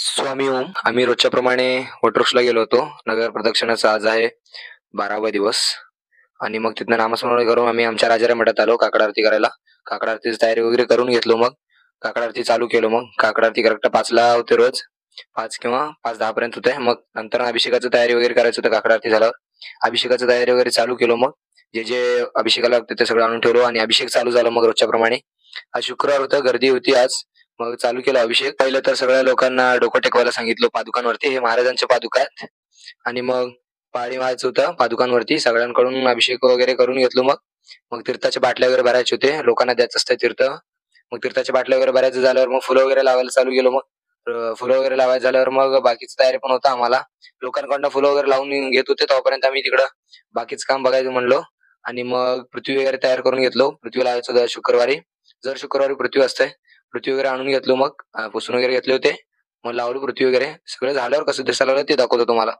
स्वामी ओम. आम्ही रोजच्या प्रमाणे वटवृक्षला गेलो होतो. नगर प्रदक्षिणाचा आज आहे 12वा दिवस आणि मग तिथनं नामस्मरण करून आम्ही आमच्या राजाराम मठात आलो काकड आरती करायला. काकड आरतीची तयारी वगैरे करून घेतलो. मग काकड आरती चालू केलो. मग काकड आरती करेक्ट 5ला होते रोज. 5 किंवा 5:10 पर्यंत होते. मग नंतर अभिषेकाची तयारी वगैरे करायचं होतं. काकड आरती झाल्यावर अभिषेकाची तयारी वगैरे चालू केलो. मग जे जे अभिषेकाला लागतं ते सगळं आणून ठेवलो आणि अभिषेक चालू झाला. मग रोजच्या प्रमाणे आज शुक्रवार होतं, गर्दी होती आज. मग चालू केला अभिषेक. पहिलं तर सगळ्या लोकांना डोकं टेकवायला सांगितलं पादुकांवरती. हे महाराजांच्या पादुका आहेत. आणि मग पाळी व्हायचं होतं पादुकांवरती. सगळ्यांकडून अभिषेक वगैरे करून घेतलो. मग मग तीर्थाच्या बाटल्या वगैरे भरायचे होते. लोकांना द्यायचं असतं तीर्थ. मग तीर्थाच्या बाटल्या वगैरे भरायचं झाल्यावर मग फुलं वगैरे लावायला चालू केलो. मग फुलं वगैरे लावायचं झाल्यावर मग बाकीची तयारी पण होता आम्हाला. लोकांकडनं फुलं वगैरे लावून घेत होते. तोपर्यंत आम्ही तिकडं बाकीचं काम बघायचं म्हणलो. आणि मग पृथ्वी वगैरे तयार करून घेतलो. पृथ्वी लावायचं होतं शुक्रवारी. जर शुक्रवारी पृथ्वी असते. पृथ्वी वगैरे आणून घेतलो. मग पुसून वगैरे घेतले होते. मग लावलो पृथ्वी वगैरे. सगळं झाल्यावर कसं दिसायला लागलं ते दाखवतो तुम्हाला.